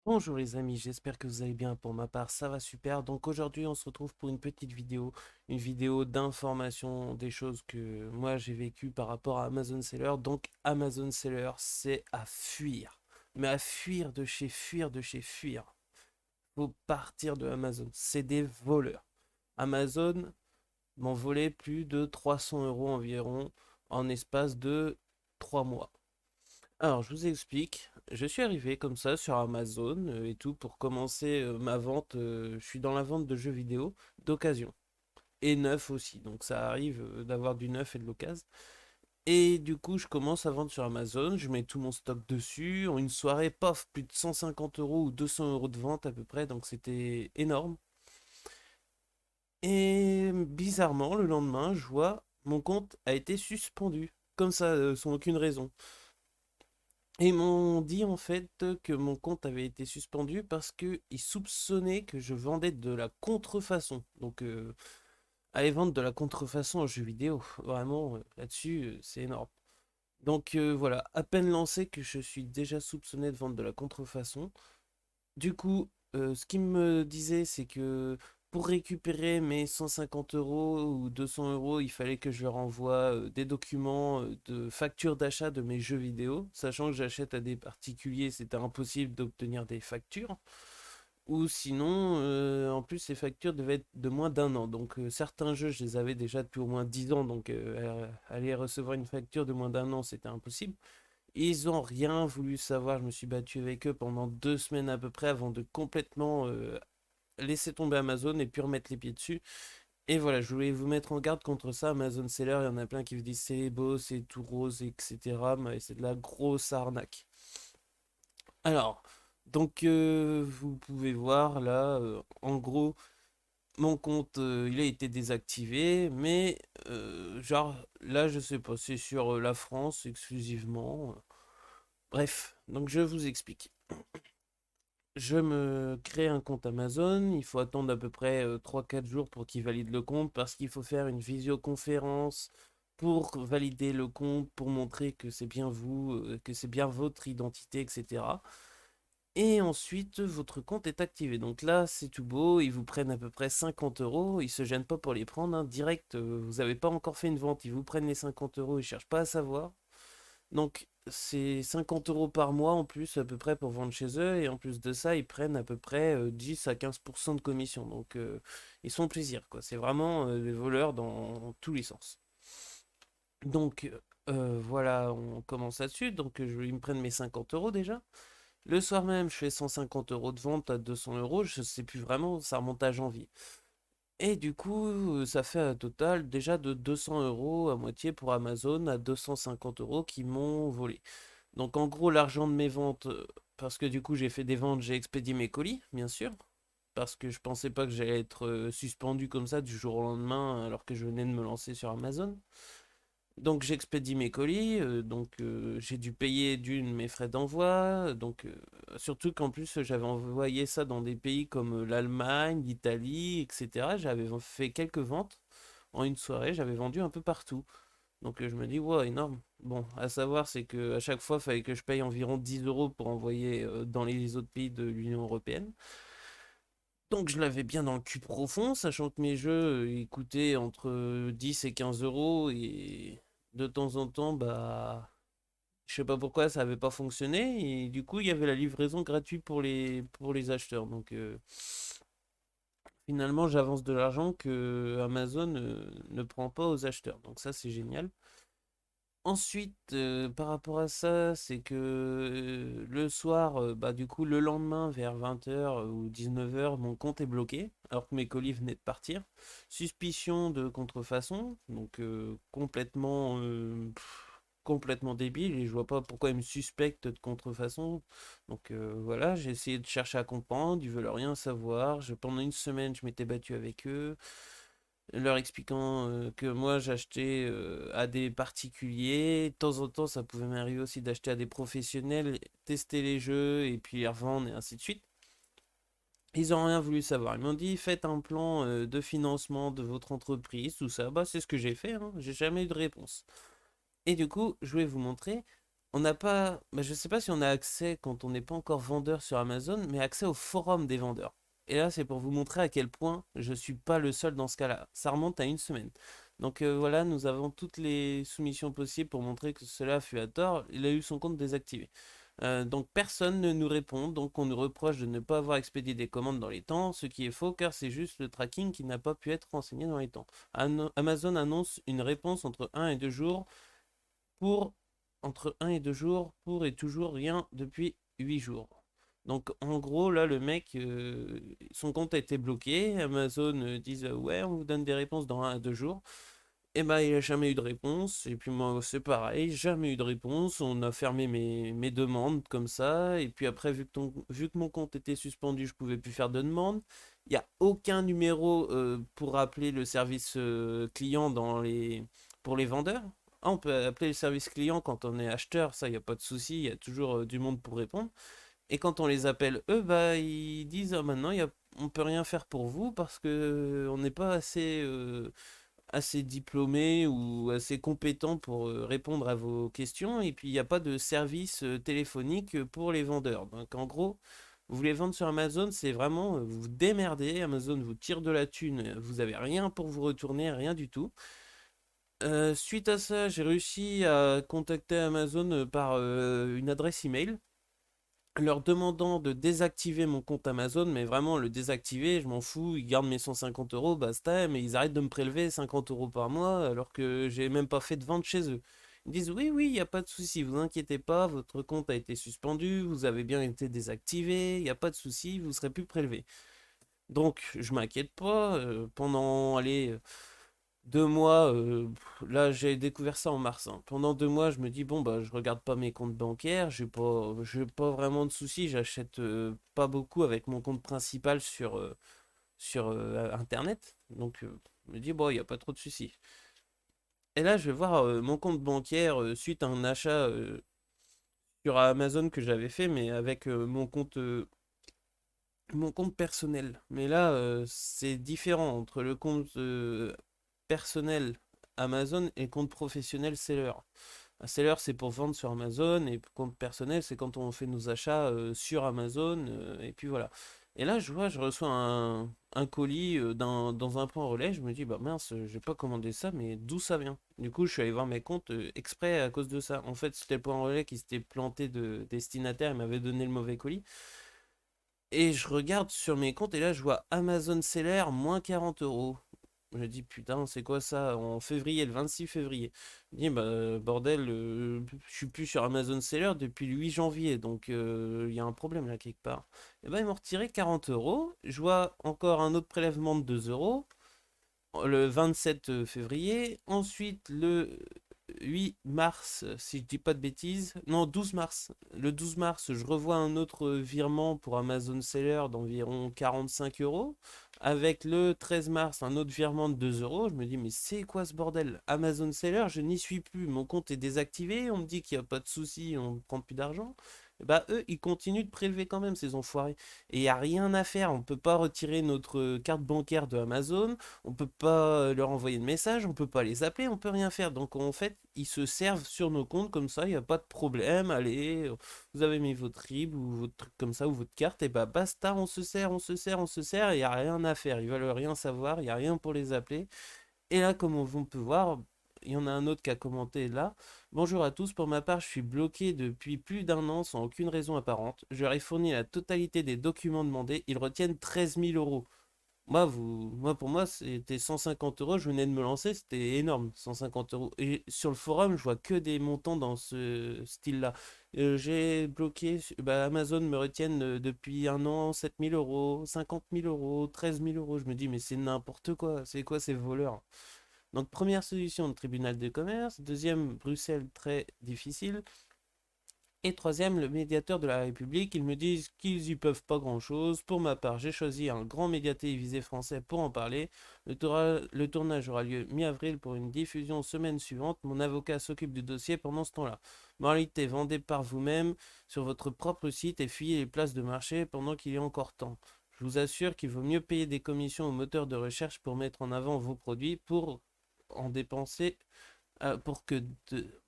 Bonjour les amis, j'espère que vous allez bien. Pour ma part, ça va super. Donc aujourd'hui, on se retrouve pour une petite vidéo, une vidéo d'information des choses que moi j'ai vécues par rapport à Amazon Seller. Donc Amazon Seller, c'est à fuir. Mais à fuir de chez fuir de chez fuir. Faut partir de Amazon. C'est des voleurs. Amazon m'ont volé plus de 300 euros environ en espace de 3 mois. Alors, je vous explique. Je suis arrivé comme ça sur Amazon et tout pour commencer ma vente. Je suis dans la vente de jeux vidéo d'occasion et neuf aussi. Donc, ça arrive d'avoir du neuf et de l'occasion. Et du coup, je commence à vendre sur Amazon. Je mets tout mon stock dessus. En une soirée, pof, plus de 150 euros ou 200 euros de vente à peu près. Donc, c'était énorme. Et bizarrement, le lendemain, je vois mon compte a été suspendu. Comme ça, sans aucune raison. Et ils m'ont dit en fait que mon compte avait été suspendu parce qu'ils soupçonnaient que je vendais de la contrefaçon. Donc aller vendre de la contrefaçon en jeu vidéo, vraiment là-dessus c'est énorme. Donc voilà, à peine lancé que je suis déjà soupçonné de vendre de la contrefaçon. Du coup, ce qu'il me disait, c'est que pour récupérer mes 150 euros ou 200 euros, il fallait que je leur envoie des documents de facture d'achat de mes jeux vidéo, sachant que j'achète à des particuliers, c'était impossible d'obtenir des factures. Ou sinon, en plus, ces factures devaient être de moins d'un an. Donc, certains jeux, je les avais déjà depuis au moins 10 ans. Donc, aller recevoir une facture de moins d'un an, c'était impossible. Ils ont rien voulu savoir. Je me suis battu avec eux pendant 2 semaines à peu près avant de complètement laisser tomber Amazon et puis remettre les pieds dessus. Et voilà, je voulais vous mettre en garde contre ça. Amazon Seller, il y en a plein qui vous disent c'est beau, c'est tout rose, etc. Mais c'est de la grosse arnaque. Alors, donc vous pouvez voir là, en gros, mon compte il a été désactivé, mais genre là, je sais pas, c'est sur la France exclusivement. Bref, donc je vous explique. Je me crée un compte Amazon, il faut attendre à peu près 3-4 jours pour qu'il valide le compte parce qu'il faut faire une visioconférence pour valider le compte, pour montrer que c'est bien vous, que c'est bien votre identité, etc. Et ensuite, votre compte est activé. Donc là, c'est tout beau, ils vous prennent à peu près 50 euros, ils se gênent pas pour les prendre, hein, direct, vous n'avez pas encore fait une vente, ils vous prennent les 50 euros, ils cherchent pas à savoir. Donc, c'est 50 euros par mois en plus, à peu près, pour vendre chez eux. Et en plus de ça, ils prennent à peu près 10 à 15% de commission. Donc, ils se font plaisir, quoi. C'est vraiment des voleurs dans tous les sens. Donc, voilà, on commence là-dessus. Donc, ils me prennent mes 50 euros déjà. Le soir même, je fais 150 euros de vente à 200 euros. Je sais plus vraiment, ça remonte à janvier. Et du coup, ça fait un total déjà de 200 euros à moitié pour Amazon à 250 euros qui m'ont volé. Donc en gros, l'argent de mes ventes, parce que du coup j'ai fait des ventes, j'ai expédié mes colis, bien sûr, parce que je pensais pas que j'allais être suspendu comme ça du jour au lendemain alors que je venais de me lancer sur Amazon. Donc j'expédie mes colis, donc j'ai dû payer d'une mes frais d'envoi, donc surtout qu'en plus j'avais envoyé ça dans des pays comme l'Allemagne, l'Italie, etc. J'avais fait quelques ventes en une soirée, j'avais vendu un peu partout. Donc je me dis, wow, énorme. Bon, à savoir, c'est que à chaque fois, il fallait que je paye environ 10 euros pour envoyer dans les autres pays de l'Union européenne. Donc je l'avais bien dans le cul profond, sachant que mes jeux ils coûtaient entre 10 et 15 euros et de temps en temps, bah, je sais pas pourquoi ça avait pas fonctionné et du coup il y avait la livraison gratuite pour les acheteurs. Donc finalement j'avance de l'argent que Amazon ne prend pas aux acheteurs. Donc ça c'est génial. Ensuite, par rapport à ça, c'est que le soir, bah, du coup, le lendemain, vers 20 h ou 19 h, mon compte est bloqué, alors que mes colis venaient de partir. Suspicion de contrefaçon, donc complètement débile, et je vois pas pourquoi ils me suspectent de contrefaçon. Donc voilà, j'ai essayé de chercher à comprendre, ils veulent rien savoir. Pendant une semaine, je m'étais battu avec eux leur expliquant que moi j'achetais à des particuliers. De temps en temps, ça pouvait m'arriver aussi d'acheter à des professionnels, tester les jeux et puis les revendre et ainsi de suite. Ils n'ont rien voulu savoir. Ils m'ont dit faites un plan de financement de votre entreprise, tout ça. Bah, c'est ce que j'ai fait, hein. J'ai jamais eu de réponse. Et du coup, je vais vous montrer. On n'a pas, bah, je sais pas si on a accès quand on n'est pas encore vendeur sur Amazon, mais accès au forum des vendeurs. Et là, c'est pour vous montrer à quel point je suis pas le seul dans ce cas-là. Ça remonte à une semaine. Donc voilà, nous avons toutes les soumissions possibles pour montrer que cela fut à tort. Il a eu son compte désactivé. Donc personne ne nous répond, donc on nous reproche de ne pas avoir expédié des commandes dans les temps, ce qui est faux car c'est juste le tracking qui n'a pas pu être renseigné dans les temps. Amazon annonce une réponse entre 1 et 2 jours pour entre 1 et 2 jours pour et toujours rien depuis 8 jours. Donc en gros là le mec son compte a été bloqué, Amazon disent ouais on vous donne des réponses dans 1 à 2 jours. Et bah il a jamais eu de réponse, et puis moi c'est pareil, jamais eu de réponse, on a fermé mes demandes comme ça, et puis après vu que mon compte était suspendu, je pouvais plus faire de demande. Il n'y a aucun numéro pour appeler le service client pour les vendeurs. Ah, on peut appeler le service client quand on est acheteur, ça il n'y a pas de souci, il y a toujours du monde pour répondre. Et quand on les appelle eux, bah ils disent ah, maintenant on peut rien faire pour vous parce que on n'est pas assez diplômé ou assez compétent pour répondre à vos questions. Et puis, il n'y a pas de service téléphonique pour les vendeurs. Donc, en gros, vous voulez vendre sur Amazon, c'est vraiment vous vous démerdez. Amazon vous tire de la thune. Vous avez rien pour vous retourner, rien du tout. Suite à ça, j'ai réussi à contacter Amazon par une adresse email leur demandant de désactiver mon compte Amazon, mais vraiment le désactiver, je m'en fous, ils gardent mes 150 euros, basta, mais ils arrêtent de me prélever 50 euros par mois alors que j'ai même pas fait de vente chez eux. Ils disent oui, oui, il n'y a pas de souci, vous inquiétez pas, votre compte a été suspendu, vous avez bien été désactivé, il n'y a pas de souci, vous serez plus prélevé. Donc je m'inquiète pas, pendant, allez, 2 mois, là j'ai découvert ça en mars, hein. Pendant 2 mois, je me dis, bon, bah, je regarde pas mes comptes bancaires, j'ai pas vraiment de soucis, j'achète pas beaucoup avec mon compte principal sur Internet. Donc, je me dis, bon, il n'y a pas trop de soucis. Et là, je vais voir mon compte bancaire suite à un achat sur Amazon que j'avais fait, mais avec mon compte personnel. Mais là, c'est différent entre le compte personnel Amazon et compte professionnel seller. Un seller, c'est pour vendre sur Amazon et compte personnel, c'est quand on fait nos achats sur Amazon. Et puis voilà. Et là, je vois, je reçois un colis dans un point relais. Je me dis, bah mince, j'ai pas commandé ça, mais d'où ça vient? Du coup, je suis allé voir mes comptes exprès à cause de ça. En fait, c'était le point relais qui s'était planté de destinataire et m'avait donné le mauvais colis. Et je regarde sur mes comptes et là, je vois Amazon Seller moins 40 euros. Je me dis, putain, c'est quoi ça? En février, le 26 février. Je dis, bah, bordel, je suis plus sur Amazon Seller depuis le 8 janvier, donc il y a un problème là quelque part. Et ben, ils m'ont retiré 40 euros. Je vois encore un autre prélèvement de 2 euros le 27 février. Ensuite, le 8 mars, si je dis pas de bêtises. Non, 12 mars. Le 12 mars, je revois un autre virement pour Amazon Seller d'environ 45 euros. Avec le 13 mars, un autre virement de 2 euros. Je me dis, mais c'est quoi ce bordel? Amazon Seller, je n'y suis plus. Mon compte est désactivé. On me dit qu'il n'y a pas de souci, on ne prend plus d'argent. Et bah, eux, ils continuent de prélever quand même, ces enfoirés. Et il n'y a rien à faire. On ne peut pas retirer notre carte bancaire de Amazon. On peut pas leur envoyer de message, on peut pas les appeler, on peut rien faire. Donc en fait, ils se servent sur nos comptes comme ça, il n'y a pas de problème. Allez, vous avez mis votre RIB ou votre truc comme ça ou votre carte, et bah basta, on se sert, on se sert, on se sert, et il n'y a rien à faire. Ils veulent rien savoir, il n'y a rien pour les appeler. Et là, comme on peut voir, il y en a un autre qui a commenté là. Bonjour à tous, pour ma part, je suis bloqué depuis plus d'1 an sans aucune raison apparente. Je leur ai fourni la totalité des documents demandés. Ils retiennent 13 000 euros. Moi, pour moi, c'était 150 euros. Je venais de me lancer, c'était énorme, 150 euros. Et sur le forum, je vois que des montants dans ce style-là. J'ai bloqué, bah, Amazon me retiennent depuis 1 an 7 000 euros, 50 000 euros, 13 000 euros. Je me dis, mais c'est n'importe quoi. C'est quoi ces voleurs? Donc, première solution, le tribunal de commerce. Deuxième, Bruxelles, très difficile. Et troisième, le médiateur de la République, ils me disent qu'ils y peuvent pas grand-chose. Pour ma part, j'ai choisi un grand média télévisé français pour en parler. Le tournage aura lieu mi-avril pour une diffusion semaine suivante. Mon avocat s'occupe du dossier pendant ce temps-là. Moralité, vendez par vous-même sur votre propre site et fuyez les places de marché pendant qu'il y a encore temps. Je vous assure qu'il vaut mieux payer des commissions aux moteurs de recherche pour mettre en avant vos produits, pour en dépenser, pour que de,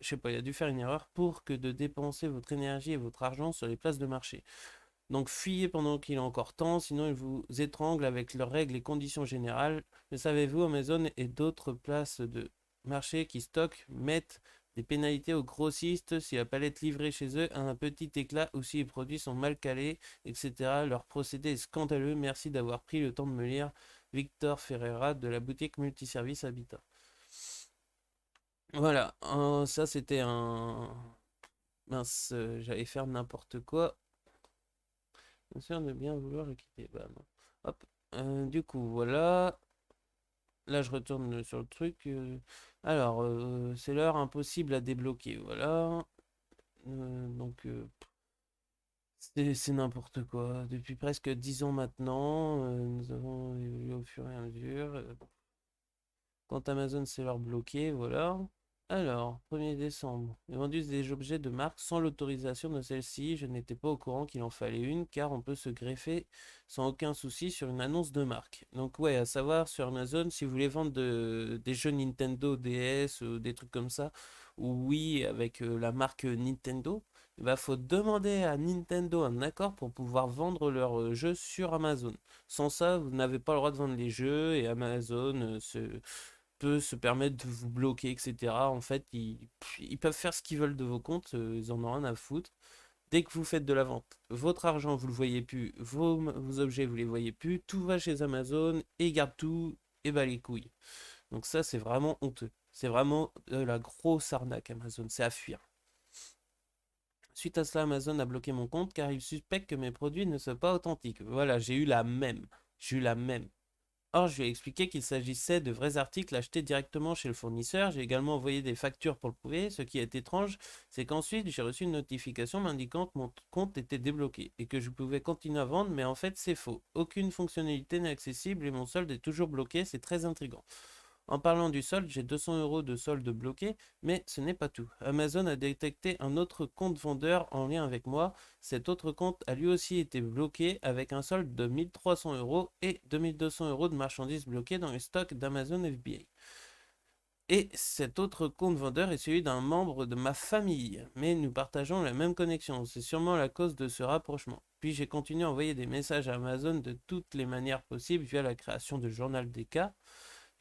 je sais pas, il a dû faire une erreur pour que de dépenser votre énergie et votre argent sur les places de marché. Donc fuyez pendant qu'il est encore temps, sinon ils vous étranglent avec leurs règles et conditions générales. Le savez-vous, Amazon et d'autres places de marché qui stockent mettent des pénalités aux grossistes si la palette livrée chez eux a un petit éclat ou si les produits sont mal calés, etc. Leur procédé est scandaleux. Merci d'avoir pris le temps de me lire. Victor Ferreira de la boutique multiservice Habitat. Voilà, ça c'était un... Mince, j'allais faire n'importe quoi. Bien sûr de bien vouloir le quitter. Bah non. Hop. Du coup, voilà. Là, je retourne sur le truc. Alors, c'est l'heure impossible à débloquer. Voilà. Donc, c'est n'importe quoi. Depuis presque 10 ans maintenant, nous avons évolué au fur et à mesure. Quand Amazon s'est leur bloqué, voilà. Alors, 1er décembre, j'ai vendu des objets de marque sans l'autorisation de celle-ci. Je n'étais pas au courant qu'il en fallait une, car on peut se greffer sans aucun souci sur une annonce de marque. Donc ouais, à savoir sur Amazon, si vous voulez vendre des jeux Nintendo DS ou des trucs comme ça, ou oui, avec la marque Nintendo, il bah, faut demander à Nintendo un accord pour pouvoir vendre leurs jeux sur Amazon. Sans ça, vous n'avez pas le droit de vendre les jeux et Amazon peut se permettre de vous bloquer, etc. En fait, ils peuvent faire ce qu'ils veulent de vos comptes, ils en ont rien à foutre. Dès que vous faites de la vente, votre argent, vous le voyez plus, vos objets, vous les voyez plus, tout va chez Amazon et ils gardent tout et bah les couilles. Donc ça, c'est vraiment honteux. C'est vraiment de la grosse arnaque Amazon, c'est à fuir. Suite à cela, Amazon a bloqué mon compte car il suspecte que mes produits ne soient pas authentiques. Voilà, j'ai eu la même. J'ai eu la même. Or, je lui ai expliqué qu'il s'agissait de vrais articles achetés directement chez le fournisseur. J'ai également envoyé des factures pour le prouver. Ce qui est étrange, c'est qu'ensuite, j'ai reçu une notification m'indiquant que mon compte était débloqué et que je pouvais continuer à vendre, mais en fait, c'est faux. Aucune fonctionnalité n'est accessible et mon solde est toujours bloqué. C'est très intriguant. En parlant du solde, j'ai 200 euros de solde bloqué, mais ce n'est pas tout. Amazon a détecté un autre compte vendeur en lien avec moi. Cet autre compte a lui aussi été bloqué avec un solde de 1300 euros et 2200 euros de marchandises bloquées dans les stocks d'Amazon FBA. Et cet autre compte vendeur est celui d'un membre de ma famille, mais nous partageons la même connexion. C'est sûrement la cause de ce rapprochement. Puis j'ai continué à envoyer des messages à Amazon de toutes les manières possibles via la création de journal des cas,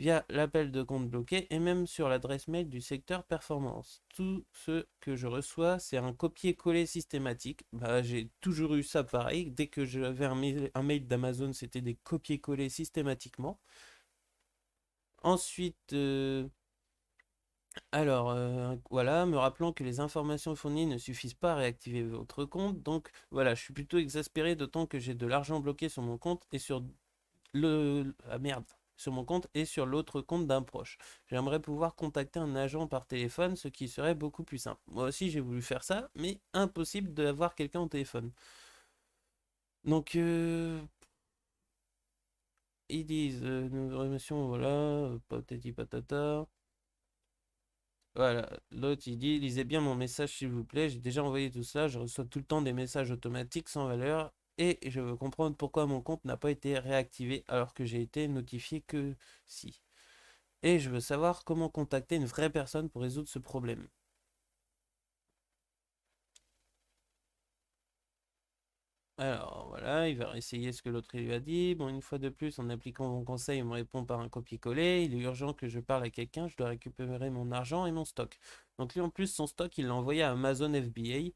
via l'appel de compte bloqué et même sur l'adresse mail du secteur performance. Tout ce que je reçois, c'est un copier-coller systématique. Bah, j'ai toujours eu ça pareil. Dès que j'avais un mail d'Amazon, c'était des copier-coller systématiquement. Ensuite, voilà, me rappelant que les informations fournies ne suffisent pas à réactiver votre compte. Donc voilà, je suis plutôt exaspéré d'autant que j'ai de l'argent bloqué sur mon compte et sur ah merde, sur mon compte et sur l'autre compte d'un proche. J'aimerais pouvoir contacter un agent par téléphone, ce qui serait beaucoup plus simple. Moi aussi, j'ai voulu faire ça, mais impossible d'avoir quelqu'un au téléphone. Donc, ils disent, nous remercions, voilà, patati patata. Voilà, l'autre il dit, lisez bien mon message s'il vous plaît, j'ai déjà envoyé tout ça, je reçois tout le temps des messages automatiques sans valeur et je veux comprendre pourquoi mon compte n'a pas été réactivé alors que j'ai été notifié que si. Et je veux savoir comment contacter une vraie personne pour résoudre ce problème. Alors voilà, il va essayer ce que l'autre lui a dit. Bon, une fois de plus, en appliquant mon conseil, il me répond par un copier-coller. Il est urgent que je parle à quelqu'un, je dois récupérer mon argent et mon stock. Donc lui, en plus, son stock, il l'a envoyé à Amazon FBA.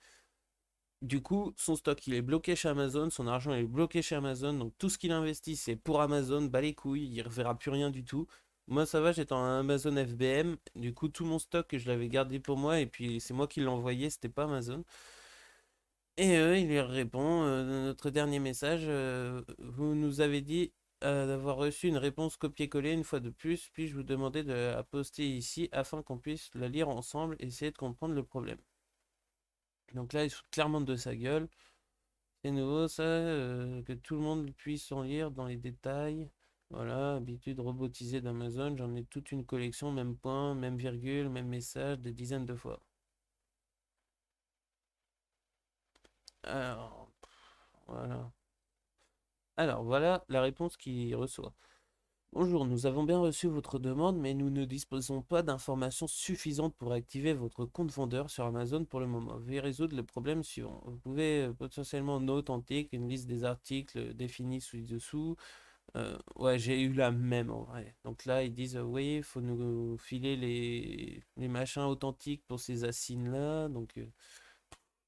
Du coup, son stock, il est bloqué chez Amazon, son argent il est bloqué chez Amazon. Donc tout ce qu'il investit, c'est pour Amazon, bas les couilles, il ne reverra plus rien du tout. Moi, ça va, j'étais en Amazon FBM. Du coup, tout mon stock, je l'avais gardé pour moi. Et puis, c'est moi qui l'ai envoyé, c'était pas Amazon. Et il lui répond, notre dernier message, vous nous avez dit d'avoir reçu une réponse copier-coller une fois de plus, puis je vous demandais de la poster ici afin qu'on puisse la lire ensemble et essayer de comprendre le problème. Donc là, il se fout clairement de sa gueule. C'est nouveau ça, que tout le monde puisse en lire dans les détails. Voilà, habitude robotisée d'Amazon, j'en ai toute une collection, même point, même virgule, même message, des dizaines de fois. Alors, voilà. Alors, voilà la réponse qu'il reçoit. Bonjour, nous avons bien reçu votre demande, mais nous ne disposons pas d'informations suffisantes pour activer votre compte vendeur sur Amazon pour le moment. Veuillez résoudre le problème suivant. Vous pouvez potentiellement no authentique, une liste des articles définis sous-dessous. Ouais, j'ai eu la même en vrai. Donc là, ils disent, oui, il faut nous filer les machins authentiques pour ces assignats. Donc,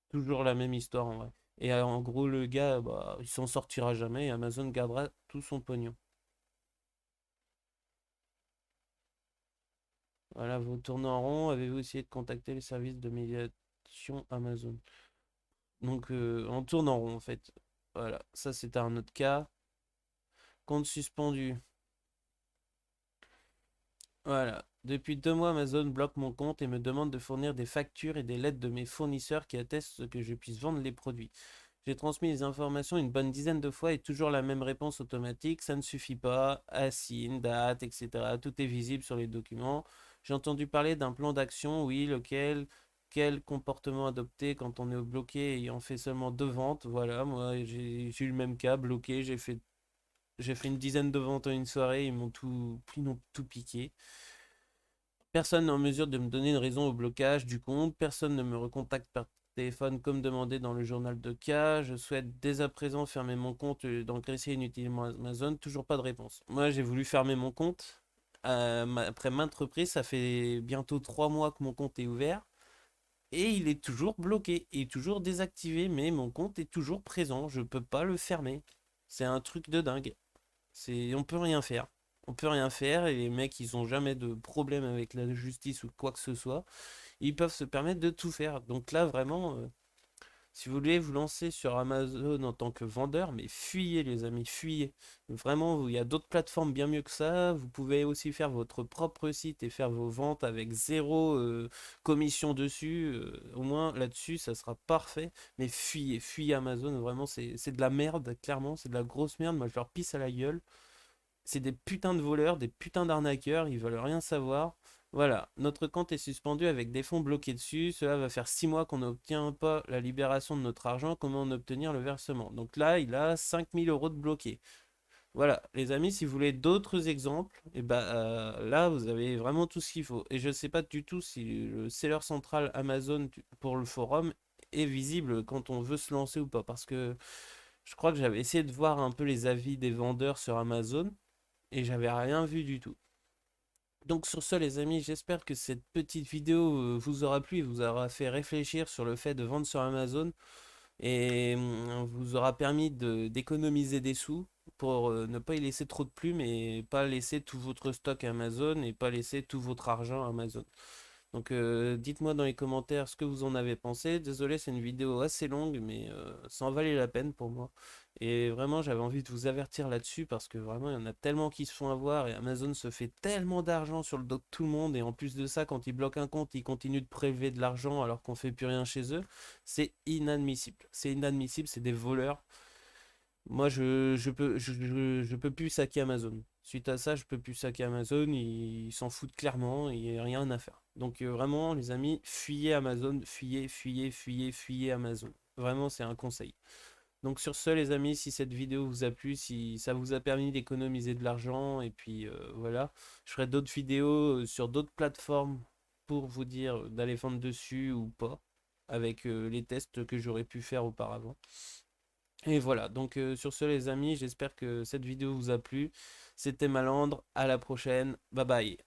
toujours la même histoire en vrai. Et en gros, le gars, bah, il s'en sortira jamais et Amazon gardera tout son pognon. Voilà, vous tournez en rond. Avez-vous essayé de contacter les services de médiation Amazon? Donc, on tourne en rond en fait. Voilà, ça c'était un autre cas. Compte suspendu. Voilà. Depuis 2 mois, Amazon bloque mon compte et me demande de fournir des factures et des lettres de mes fournisseurs qui attestent que je puisse vendre les produits. J'ai transmis les informations une bonne dizaine de fois et toujours la même réponse automatique, ça ne suffit pas, assigne, date, etc. Tout est visible sur les documents. J'ai entendu parler d'un plan d'action, oui, lequel, quel comportement adopter quand on est bloqué ayant fait seulement 2 ventes. Voilà, moi j'ai eu le même cas, bloqué, j'ai fait une dizaine de ventes en une soirée, ils m'ont tout piqué. Personne n'est en mesure de me donner une raison au blocage du compte. Personne ne me recontacte par téléphone comme demandé dans le journal de cas. Je souhaite dès à présent fermer mon compte et d'engraisser inutilement Amazon. Toujours pas de réponse. Moi, j'ai voulu fermer mon compte. Après maintes reprises, ça fait bientôt 3 mois que mon compte est ouvert. Et il est toujours bloqué. Il est toujours désactivé, mais mon compte est toujours présent. Je peux pas le fermer. C'est un truc de dingue. On peut rien faire. On peut rien faire et les mecs, ils ont jamais de problème avec la justice ou quoi que ce soit. Ils peuvent se permettre de tout faire. Donc là, vraiment, si vous voulez vous lancer sur Amazon en tant que vendeur, mais fuyez les amis, fuyez. Vraiment, il y a d'autres plateformes bien mieux que ça. Vous pouvez aussi faire votre propre site et faire vos ventes avec zéro commission dessus. Au moins là-dessus, ça sera parfait. Mais fuyez, fuyez Amazon. Vraiment, c'est de la merde, clairement. C'est de la grosse merde. Moi, je leur pisse à la gueule. C'est des putains de voleurs, des putains d'arnaqueurs, ils veulent rien savoir. Voilà, notre compte est suspendu avec des fonds bloqués dessus. Cela va faire 6 mois qu'on n'obtient pas la libération de notre argent. Comment en obtenir le versement? Donc là, il a 5000 € de bloqués. Voilà, les amis, si vous voulez d'autres exemples, et ben là, vous avez vraiment tout ce qu'il faut. Et je ne sais pas du tout si le seller central Amazon pour le forum est visible quand on veut se lancer ou pas. Parce que je crois que j'avais essayé de voir un peu les avis des vendeurs sur Amazon et j'avais rien vu du tout. Donc sur ce les amis, j'espère que cette petite vidéo vous aura plu et vous aura fait réfléchir sur le fait de vendre sur Amazon et vous aura permis d'économiser des sous pour ne pas y laisser trop de plumes et pas laisser tout votre stock à Amazon et pas laisser tout votre argent à Amazon. Donc dites-moi dans les commentaires ce que vous en avez pensé. Désolé, c'est une vidéo assez longue, mais ça en valait la peine pour moi. Et vraiment, j'avais envie de vous avertir là-dessus parce que vraiment, il y en a tellement qui se font avoir et Amazon se fait tellement d'argent sur le dos de tout le monde. Et en plus de ça, quand ils bloquent un compte, ils continuent de prélever de l'argent alors qu'on fait plus rien chez eux. C'est inadmissible. C'est inadmissible, c'est des voleurs. Moi, je peux plus saquer Amazon. Suite à ça, je peux plus saquer Amazon. Ils s'en foutent clairement. Il n'y a rien à faire. Donc, vraiment, les amis, fuyez Amazon. Fuyez, fuyez, fuyez, fuyez Amazon. Vraiment, c'est un conseil. Donc, sur ce, les amis, si cette vidéo vous a plu, si ça vous a permis d'économiser de l'argent, et puis voilà, je ferai d'autres vidéos sur d'autres plateformes pour vous dire d'aller vendre dessus ou pas, avec les tests que j'aurais pu faire auparavant. Et voilà, donc sur ce les amis, j'espère que cette vidéo vous a plu. C'était Malandre, à la prochaine, bye bye.